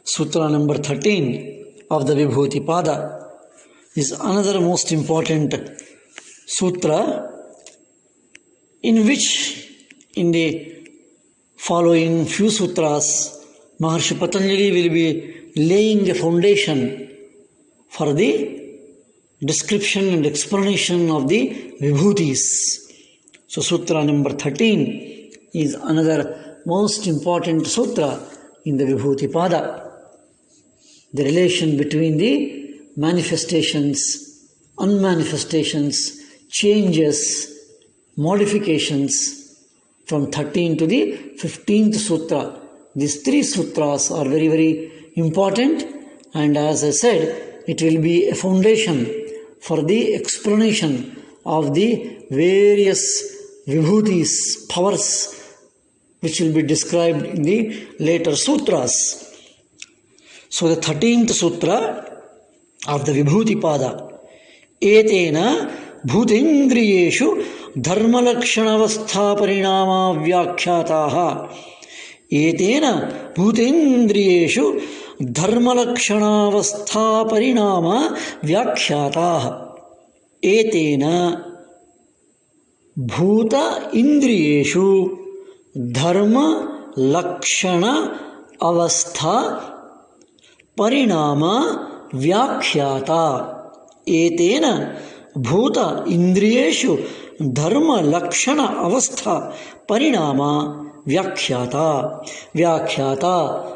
Sutra number 13 of the Vibhuti Pada is another most important sutra in which in the following few sutras Maharshi Patanjali will be laying a foundation for the description and explanation of the Vibhutis. So Sutra number 13 is another most important sutra in the Vibhuti Pada. The relation between the manifestations, unmanifestations, changes, modifications from 13 to the 15th sutra. These three sutras are very, very important, and as I said, it will be a foundation for the explanation of the various vibhutis, powers, which will be described in the later sutras. So the 13th sutra of the Vibhuti Pada, Etena bhutendriyeshu dharmalakshana parinama vyakhyataha. Etena bhutendriyeshu dharmalakshana parinama vyakhyataha. Etena bhuta indriyeshu dharma lakshana avastha parinama vyakhyata. Etena bhuta indriyeshu dharma lakshana avastha parinama vyakhyata. Vyakhyata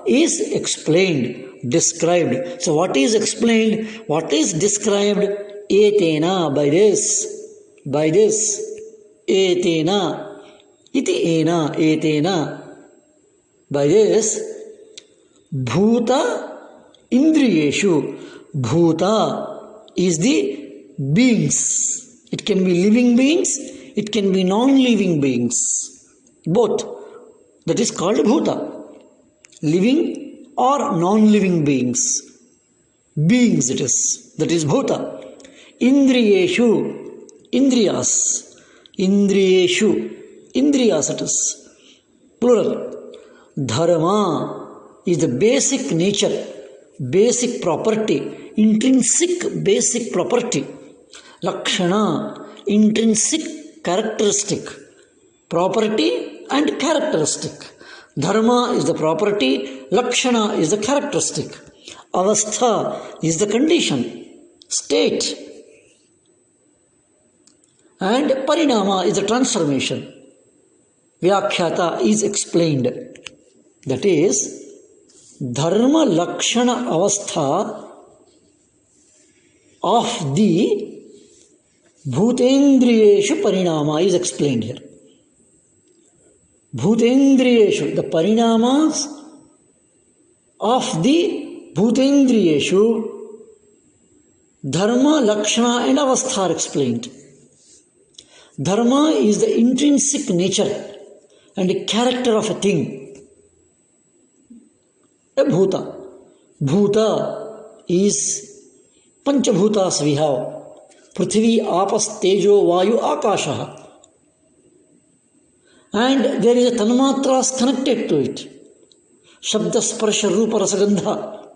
is explained, described. So what is explained? What is described? Etena, by this. Etena, iti ena, etena, by this. Bhuta indriyeshu. Bhuta is the beings. It can be living beings, it can be non-living beings. Both. That is called bhuta. Living or non-living beings. Beings it is. That is bhuta. Indriyeshu. Indriyas. Indriyeshu. Indriyas it is. Plural. Dharma is the basic nature, basic property, intrinsic basic property. Lakshana, intrinsic characteristic, property and characteristic. Dharma is the property, Lakshana is the characteristic, Avastha is the condition, state, and Parinama is the transformation. Vyakhyata is explained. That is, Dharma Lakshana Avastha of the Bhutendriyeshu Parinama is explained here. Bhutendriyeshu, the Parinamas of the Bhutendriyeshu, Dharma, Lakshana and Avastha are explained. Dharma is the intrinsic nature and character of a thing. A bhuta. Bhuta is Panchabhutas we have. Prithvi, Apas, Tejo, Vayu, Akasha. And there is a Tanmatras connected to it. Shabda, Sparsha, Rupa, Rasagandha.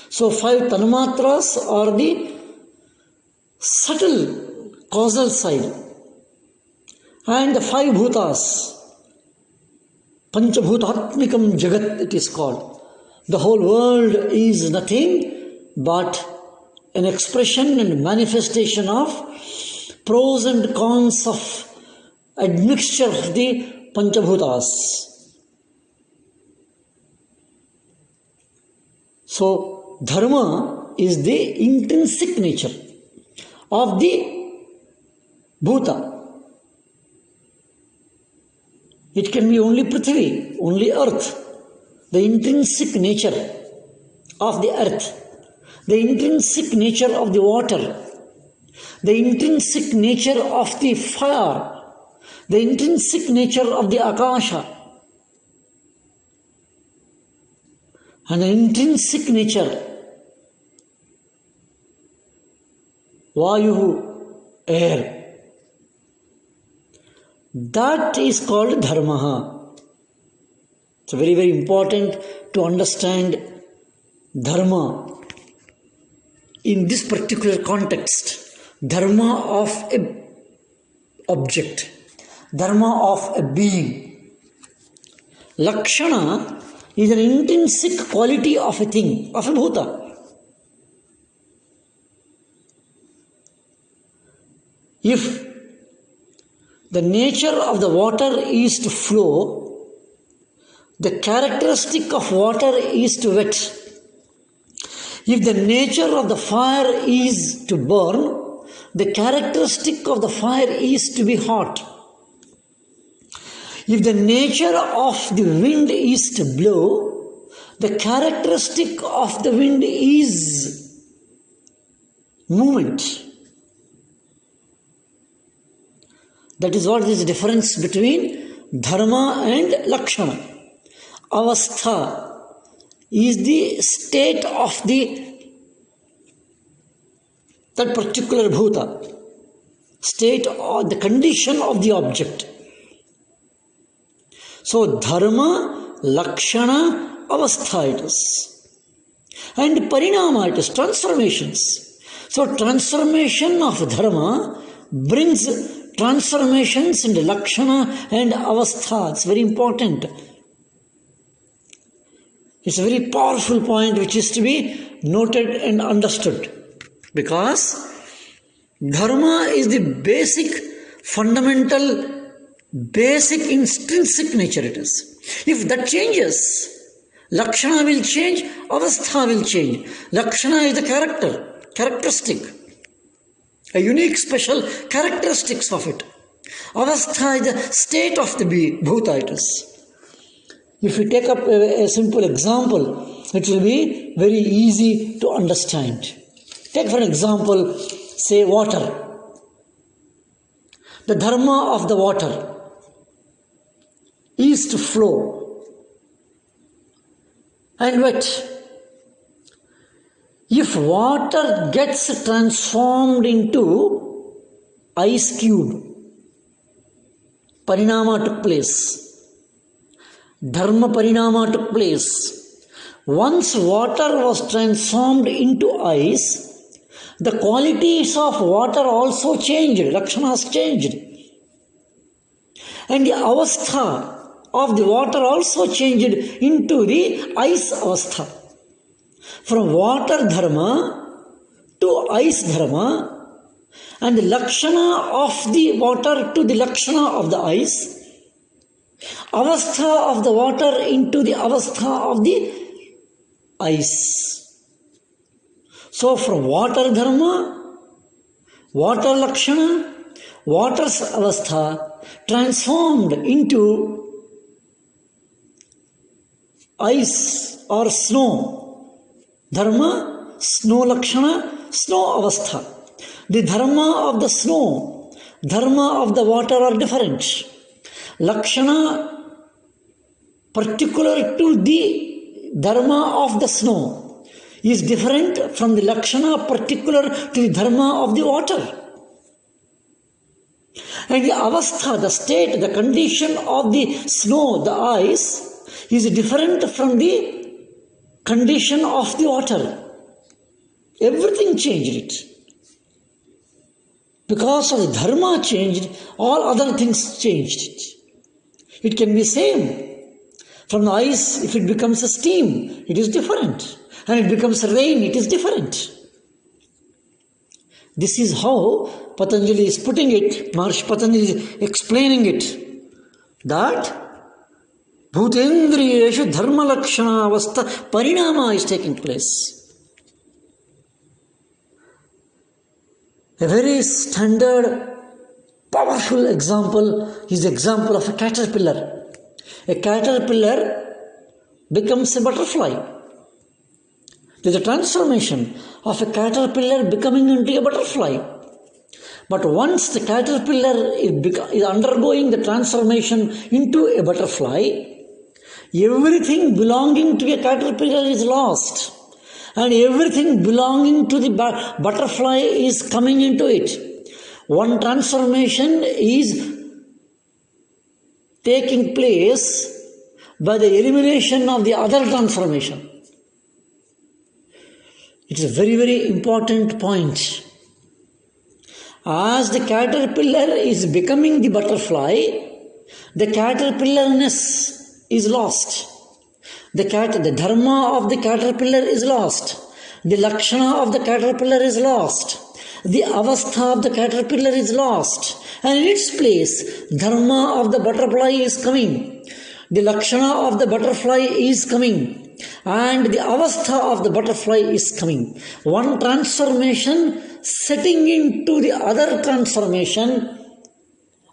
So 5 Tanmatras are the subtle causal side. And the 5 bhutas, Panchabhutatmikam Jagat it is called. The whole world is nothing but an expression and manifestation of pros and cons of admixture of the Panchabhutas. So, Dharma is the intrinsic nature of the Bhuta. It can be only Prithvi, only earth, the intrinsic nature of the earth, the intrinsic nature of the water, the intrinsic nature of the fire, the intrinsic nature of the Akasha, and the intrinsic nature Vayu, air. That is called dharma. It's very, very important to understand dharma in this particular context. Dharma of a object, dharma of a being. Lakshana is an intrinsic quality of a thing, of a bhuta. If the nature of the water is to flow, the characteristic of water is to wet. If the nature of the fire is to burn, the characteristic of the fire is to be hot. If the nature of the wind is to blow, the characteristic of the wind is movement. That is what is the difference between dharma and lakshana. Avastha is the state of that particular bhuta, state or the condition of the object. So dharma, lakshana, avastha it is. And parinama it is, transformations. So transformation of dharma brings transformations in the lakshana and avastha. It's very important. It's a very powerful point which is to be noted and understood. Because dharma is the basic, fundamental, basic, intrinsic nature it is. If that changes, lakshana will change, avastha will change. Lakshana is the characteristic. A unique, special characteristics of it. Avastha is the state of the bhuta it is. If we take up a simple example, it will be very easy to understand. Take for example, say water. The dharma of the water is to flow and wet. If water gets transformed into ice cube, parinama took place. Dharma parinama took place. Once water was transformed into ice, the qualities of water also changed. Lakshanas changed. And the avastha of the water also changed into the ice avastha. From water dharma to ice dharma, and the lakshana of the water to the lakshana of the ice, avastha of the water into the avastha of the ice. So from water dharma, water lakshana, water's avastha transformed into ice or snow. Dharma, snow lakshana, snow avastha. The dharma of the snow, dharma of the water are different. Lakshana particular to the dharma of the snow is different from the lakshana particular to the dharma of the water. And the avastha, the state, the condition of the snow, the ice, is different from the condition of the water. Everything changed it. Because of the dharma changed, all other things changed it. It can be same. From the ice, if it becomes a steam, it is different. And it becomes a rain, it is different. This is how Patanjali is putting it, Maharshi Patanjali is explaining it. That Bhutendriyeshu dharma lakshana avastha parinama is taking place. A very standard, powerful example is the example of a caterpillar. A caterpillar becomes a butterfly. There is a transformation of a caterpillar becoming into a butterfly. But once the caterpillar is undergoing the transformation into a butterfly, everything belonging to a caterpillar is lost. and everything belonging to the butterfly is coming into it. One transformation is taking place by the elimination of the other transformation. It's a very, very important point. As the caterpillar is becoming the butterfly, the caterpillarness is lost. The dharma of the caterpillar is lost. The lakshana of the caterpillar is lost. The avastha of the caterpillar is lost. And in its place, dharma of the butterfly is coming. The lakshana of the butterfly is coming. And the avastha of the butterfly is coming. One transformation setting into the other transformation,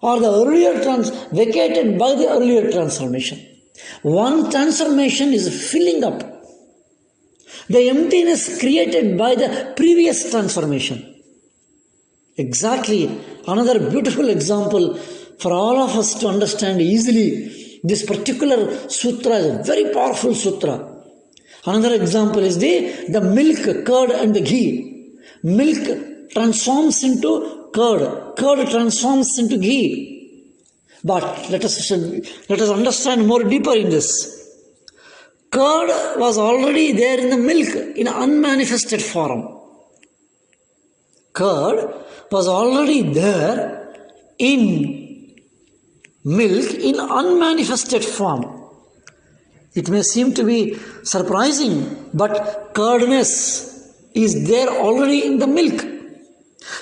or the earlier vacated by the earlier transformation. One transformation is filling up the emptiness created by the previous transformation. Exactly, another beautiful example for all of us to understand easily. This particular sutra is a very powerful sutra. Another example is the milk, curd and the ghee. Milk transforms into curd. Curd transforms into ghee. But let us understand more deeper in this. Curd was already there in the milk in unmanifested form. Curd was already there in milk in unmanifested form. It may seem to be surprising, but curdness is there already in the milk.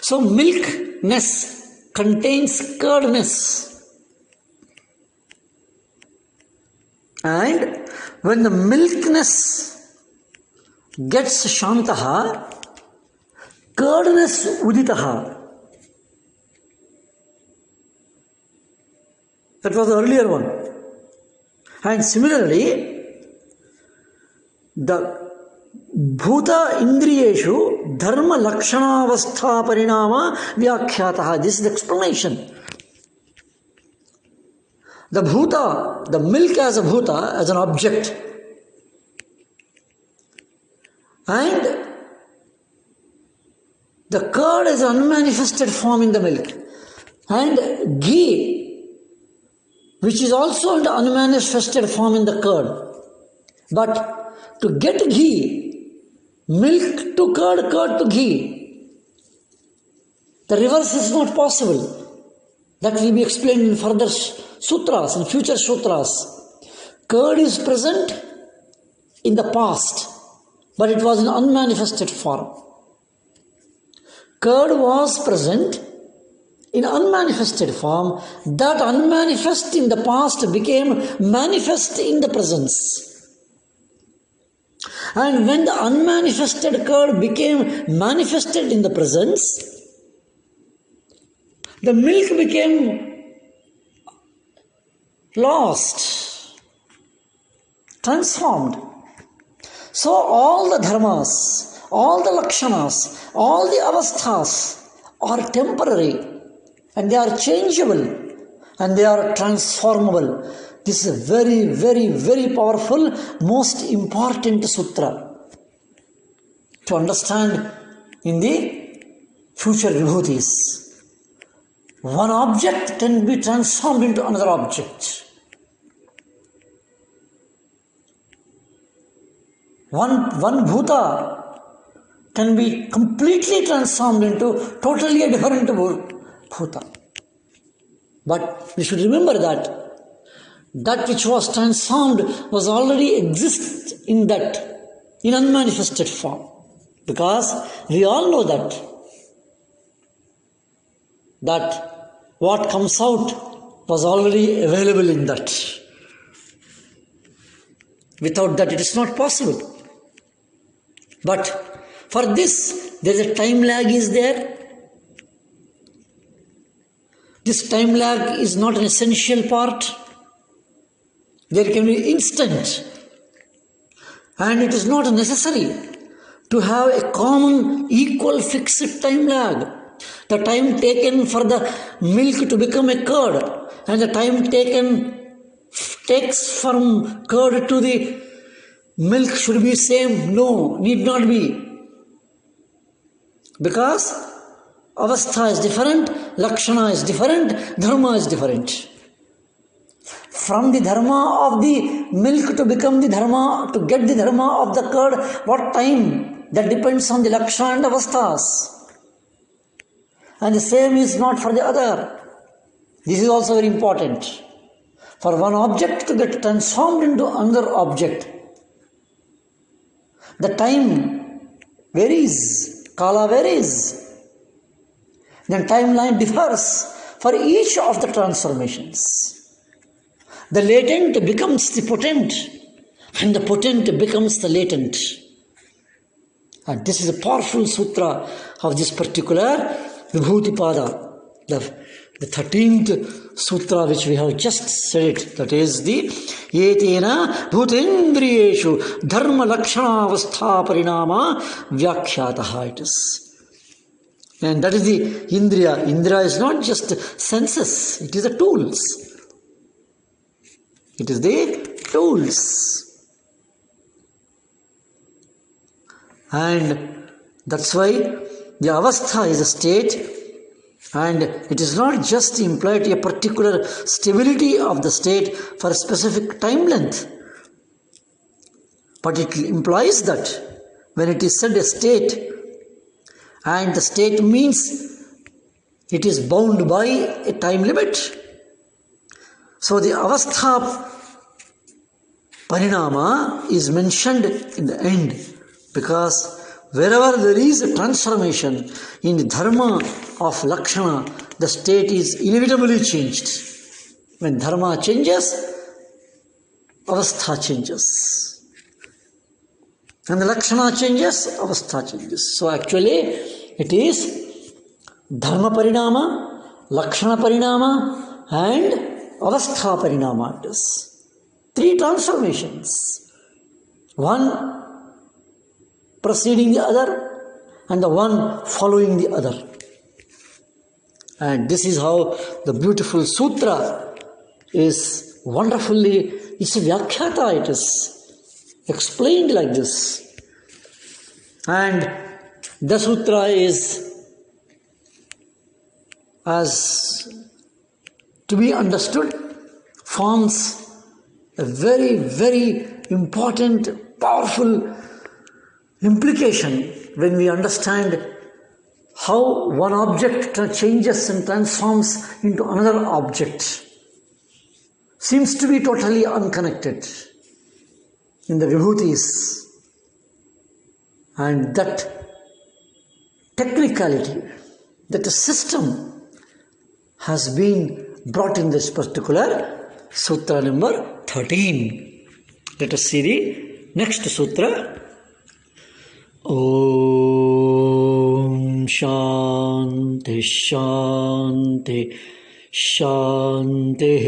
So milkness contains curdness. And when the milkness gets shantaha, curdness uditaha. That was the earlier one. And similarly, the bhuta indriyeshu dharma lakshana avastha parinama vyakhyataha. This is the explanation. The bhuta, the milk as a bhuta, as an object, and the curd is an unmanifested form in the milk, and ghee, which is also in the unmanifested form in the curd. But to get ghee, milk to curd, curd to ghee, the reverse is not possible. That will be explained in further sutras, in future sutras. Curd is present in the past, but it was in unmanifested form. Curd was present in unmanifested form. That unmanifest in the past became manifest in the presence. And when the unmanifested curd became manifested in the presence, the milk became lost, transformed. So all the dharmas, all the lakshanas, all the avasthas are temporary, and they are changeable, and they are transformable. This is a very, very, very powerful, most important sutra to understand in the future vibhutis. One object can be transformed into another object. One bhuta can be completely transformed into totally a different bhuta. But we should remember that which was transformed was already exist in unmanifested form. Because we all know that what comes out was already available in that. Without that, it is not possible. But for this, there is a time lag is there. This time lag is not an essential part. There can be instant. And it is not necessary to have a common, equal, fixed time lag. The time taken for the milk to become a curd, and the time takes from curd to the milk should be same. No, need not be. Because avastha is different, lakshana is different, dharma is different. From the dharma of the milk to become the dharma, to get the dharma of the curd, what time? That depends on the lakshana and avasthas. And the same is not for the other. This is also very important. For one object to get transformed into another object, the time varies, kala varies. Then timeline differs for each of the transformations. The latent becomes the potent, and the potent becomes the latent. And this is a powerful sutra of this particular Vibhuti Pada, the 13th sutra which we have just said. That is the Yetena Bhutendriyeshu Dharma Lakshana Avastha Parinama Vyakhyataha it is. And that is the Indriya. Indriya is not just senses, it is the tools. It is the tools. And that's why the avastha is a state, and it is not just implied a particular stability of the state for a specific time length, but it implies that when it is said a state, and the state means it is bound by a time limit. So the avastha parinama is mentioned in the end, because wherever there is a transformation in the dharma of lakshana, the state is inevitably changed. When dharma changes, avastha changes. And the lakshana changes, avastha changes. So actually, it is dharma parinama, lakshana parinama, and avastha parinama. It is 3 transformations. One preceding the other, and the one following the other. And this is how the beautiful sutra is wonderfully, it's a vyakhyata, it is explained like this. And the sutra is as to be understood, forms a very, very important, powerful implication when we understand how one object changes and transforms into another object. Seems to be totally unconnected in the Vibhutis. And that technicality, that system has been brought in this particular sutra number 13. Let us see the next sutra. Om Shanti Shanti Shanti.